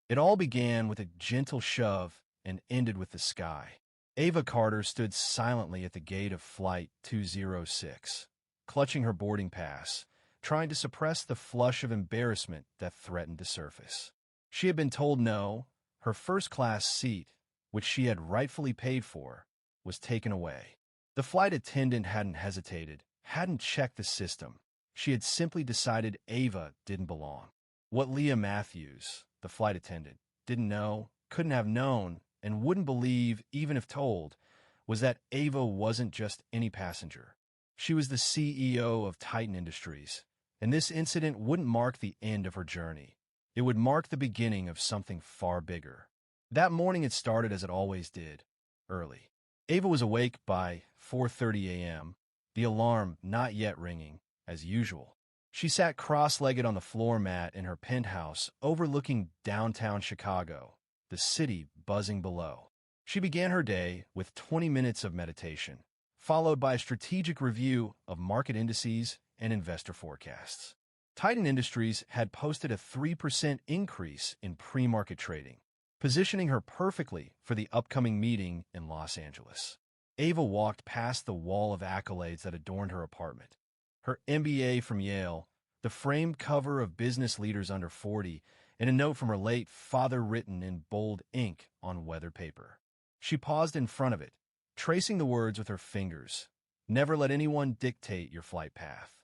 It all began with a gentle shove and ended with the sky. Ava Carter stood silently at the gate of Flight 206, clutching her boarding pass, trying to suppress the flush of embarrassment that threatened to surface. She had been told no. Her first-class seat, which she had rightfully paid for, was taken away. The flight attendant hadn't hesitated, hadn't checked the system. She had simply decided Ava didn't belong. What Leah Matthews, the flight attendant, didn't know, couldn't have known, and wouldn't believe even if told, was that Ava wasn't just any passenger. She was the CEO of Titan Industries, and this incident wouldn't mark the end of her journey. It would mark the beginning of something far bigger. That morning it started as it always did, early. Ava was awake by 4:30 a.m., the alarm not yet ringing, as usual. She sat cross-legged on the floor mat in her penthouse overlooking downtown Chicago, the city buzzing below. She began her day with 20 minutes of meditation, followed by a strategic review of market indices and investor forecasts. Titan Industries had posted a 3% increase in pre-market trading, positioning her perfectly for the upcoming meeting in Los Angeles. Ava walked past the wall of accolades that adorned her apartment. Her MBA from Yale, the framed cover of Business Leaders Under 40, and a note from her late father written in bold ink on weathered paper. She paused in front of it, tracing the words with her fingers. Never let anyone dictate your flight path.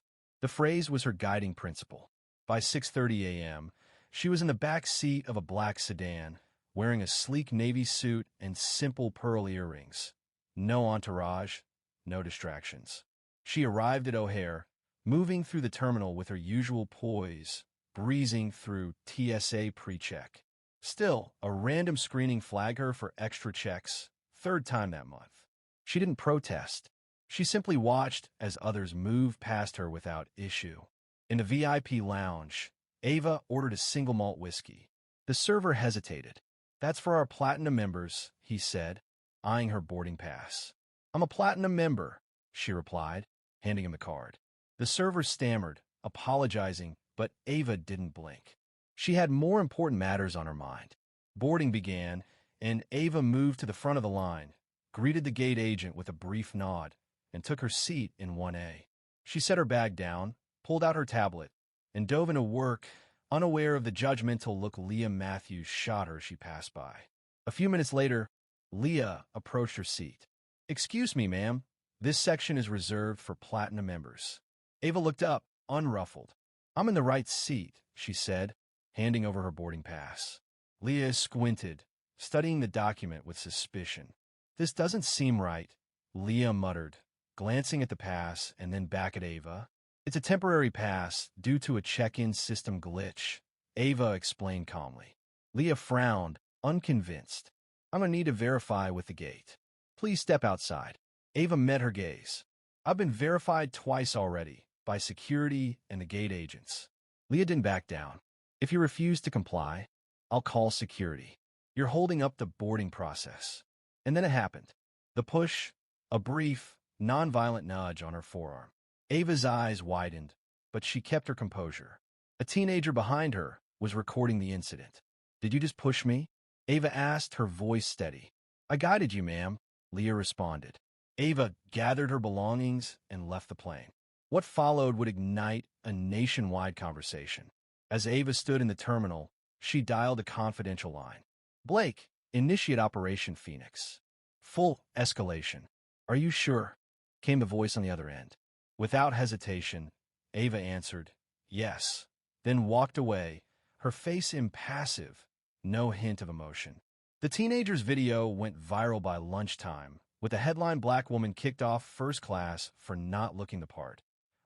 The phrase was her guiding principle. By 6:30 a.m., she was in the back seat of a black sedan, wearing a sleek navy suit and simple pearl earrings. No entourage, no distractions. She arrived at O'Hare, moving through the terminal with her usual poise, breezing through TSA pre-check. Still, a random screening flagged her for extra checks, third time that month. She didn't protest. She simply watched as others moved past her without issue. In the VIP lounge, Ava ordered a single malt whiskey. The server hesitated. "That's for our platinum members," he said, eyeing her boarding pass. "I'm a platinum member," she replied, handing him the card. The server stammered, apologizing, but Ava didn't blink. She had more important matters on her mind. Boarding began, and Ava moved to the front of the line, greeted the gate agent with a brief nod, and took her seat in 1A. She set her bag down, pulled out her tablet, and dove into work, unaware of the judgmental look Leah Matthews shot her as she passed by. A few minutes later, Leah approached her seat. "Excuse me, ma'am. This section is reserved for platinum members." Ava looked up, unruffled. "I'm in the right seat," she said, handing over her boarding pass. Leah squinted, studying the document with suspicion. "This doesn't seem right," Leah muttered, glancing at the pass and then back at Ava. "It's a temporary pass due to a check-in system glitch," Ava explained calmly. Leah frowned, unconvinced. "I'm gonna need to verify with the gate. Please step outside." Ava met her gaze. "I've been verified twice already, by security and the gate agents." Leah didn't back down. "If you refuse to comply, I'll call security. You're holding up the boarding process." And then it happened. The push, a brief, nonviolent nudge on her forearm. Ava's eyes widened, but she kept her composure. A teenager behind her was recording the incident. "Did you just push me?" Ava asked, her voice steady. "I guided you, ma'am," Leah responded. Ava gathered her belongings and left the plane. What followed would ignite a nationwide conversation. As Ava stood in the terminal, she dialed a confidential line. "Blake, initiate Operation Phoenix." "Full escalation." "Are you sure?" came the voice on the other end. Without hesitation, Ava answered, "Yes," then walked away, her face impassive, no hint of emotion. The teenager's video went viral by lunchtime, with the headline "Black woman kicked off first class for not looking the part."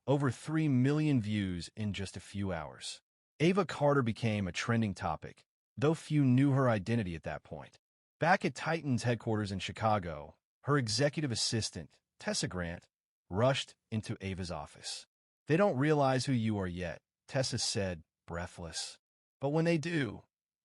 Over 3 million views in just a few hours. Ava Carter became a trending topic, though few knew her identity at that point. Back at Titan's headquarters in Chicago, her executive assistant, Tessa Grant, rushed into Ava's office. "They don't realize who you are yet," Tessa said, breathless. "But when they do,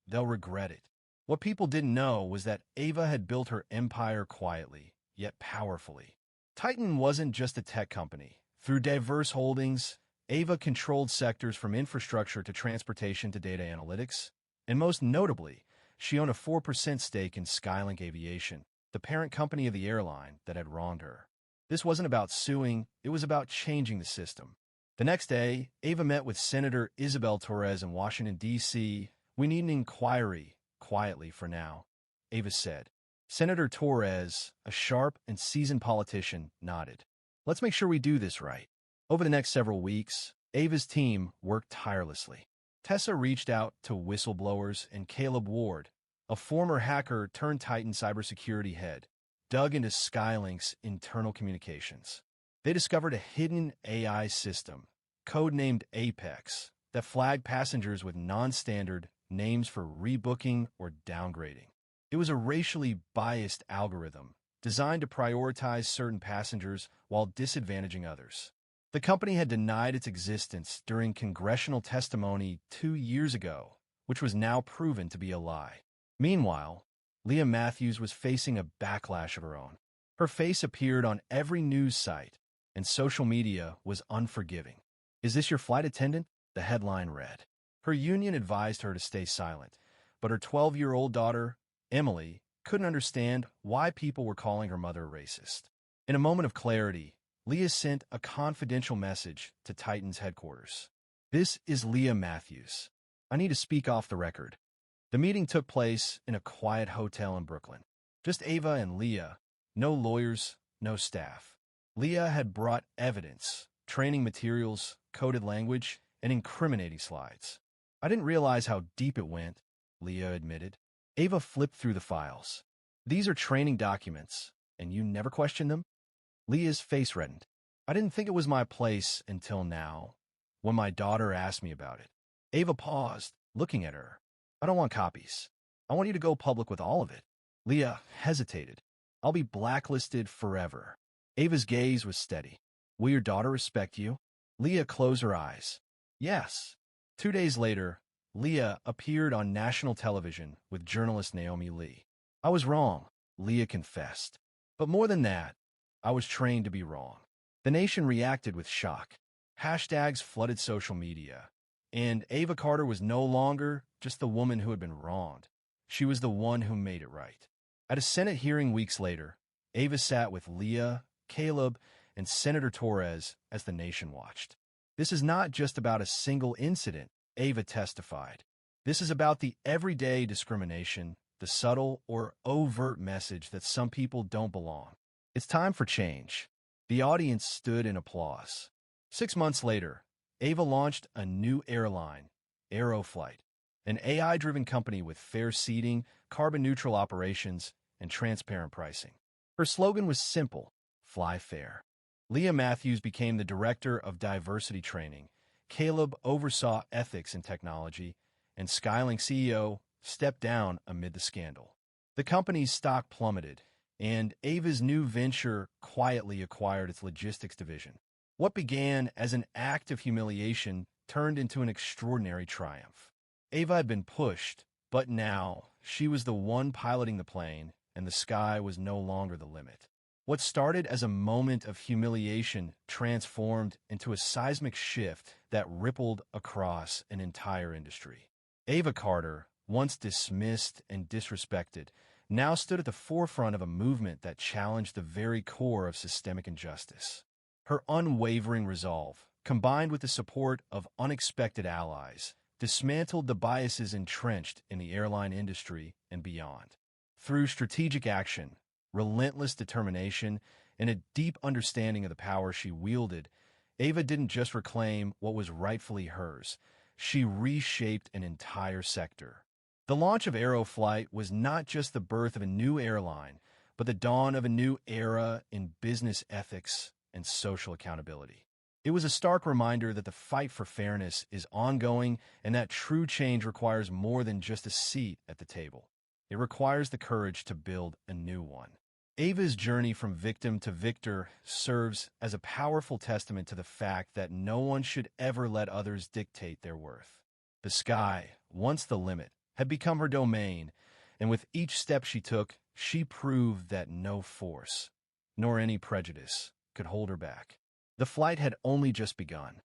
they'll regret it." What people didn't know was that Ava had built her empire quietly, yet powerfully. Titan wasn't just a tech company. Through diverse holdings, Ava controlled sectors from infrastructure to transportation to data analytics, And most notably, she owned a 4% stake in Skylink Aviation, the parent company of the airline that had wronged her. This wasn't about suing, it was about changing the system. The next day, Ava met with Senator Isabel Torres in Washington, D.C. "We need an inquiry, quietly for now," Ava said. Senator Torres, a sharp and seasoned politician, nodded. "Let's make sure we do this right." Over the next several weeks, Ava's team worked tirelessly. Tessa reached out to whistleblowers, and Caleb Ward, a former hacker turned Titan cybersecurity head, dug into Skylink's internal communications. They discovered a hidden AI system, codenamed Apex, that flagged passengers with non-standard names for rebooking or downgrading. It was a racially biased algorithm designed to prioritize certain passengers while disadvantaging others. The company had denied its existence during congressional testimony 2 years ago, which was now proven to be a lie. Meanwhile, Leah Matthews was facing a backlash of her own. Her face appeared on every news site, and social media was unforgiving. "Is this your flight attendant?" the headline read. Her union advised her to stay silent, but her 12-year-old daughter, Emily, couldn't understand why people were calling her mother a racist. In a moment of clarity, Leah sent a confidential message to Titan's headquarters. "This is Leah Matthews. I need to speak off the record." The meeting took place in a quiet hotel in Brooklyn. Just Ava and Leah, no lawyers, no staff. Leah had brought evidence, training materials, coded language, and incriminating slides. "I didn't realize how deep it went," Leah admitted. Ava flipped through the files. "These are training documents, and you never questioned them?" Leah's face reddened. "I didn't think it was my place until now, when my daughter asked me about it." Ava paused, looking at her. "I don't want copies. I want you to go public with all of it." Leah hesitated. "I'll be blacklisted forever." Ava's gaze was steady. "Will your daughter respect you?" Leah closed her eyes. "Yes." 2 days later, Leah appeared on national television with journalist Naomi Lee. "I was wrong," Leah confessed. "But more than that, I was trained to be wrong." The nation reacted with shock. Hashtags flooded social media, and Ava Carter was no longer just the woman who had been wronged. She was the one who made it right. At a Senate hearing weeks later, Ava sat with Leah, Caleb, and Senator Torres as the nation watched. "This is not just about a single incident," Ava testified. "This is about the everyday discrimination, the subtle or overt message that some people don't belong. It's time for change." The audience stood in applause. 6 months later, Ava launched a new airline, Aeroflight, an AI-driven company with fair seating, carbon-neutral operations, and transparent pricing. Her slogan was simple: "Fly fair." Leah Matthews became the director of diversity training, Caleb oversaw ethics and technology, and Skylink CEO stepped down amid the scandal. The company's stock plummeted, and Ava's new venture quietly acquired its logistics division. What began as an act of humiliation turned into an extraordinary triumph. Ava had been pushed, but now she was the one piloting the plane, and the sky was no longer the limit. What started as a moment of humiliation transformed into a seismic shift that rippled across an entire industry. Ava Carter, once dismissed and disrespected, now stood at the forefront of a movement that challenged the very core of systemic injustice. Her unwavering resolve, combined with the support of unexpected allies, dismantled the biases entrenched in the airline industry and beyond. Through strategic action, relentless determination, and a deep understanding of the power she wielded, Ava didn't just reclaim what was rightfully hers. She reshaped an entire sector. The launch of Aeroflight was not just the birth of a new airline, but the dawn of a new era in business ethics and social accountability. It was a stark reminder that the fight for fairness is ongoing and that true change requires more than just a seat at the table. It requires the courage to build a new one. Ava's journey from victim to victor serves as a powerful testament to the fact that no one should ever let others dictate their worth. The sky, once the limit, had become her domain, and with each step she took, she proved that no force, nor any prejudice, could hold her back. The flight had only just begun.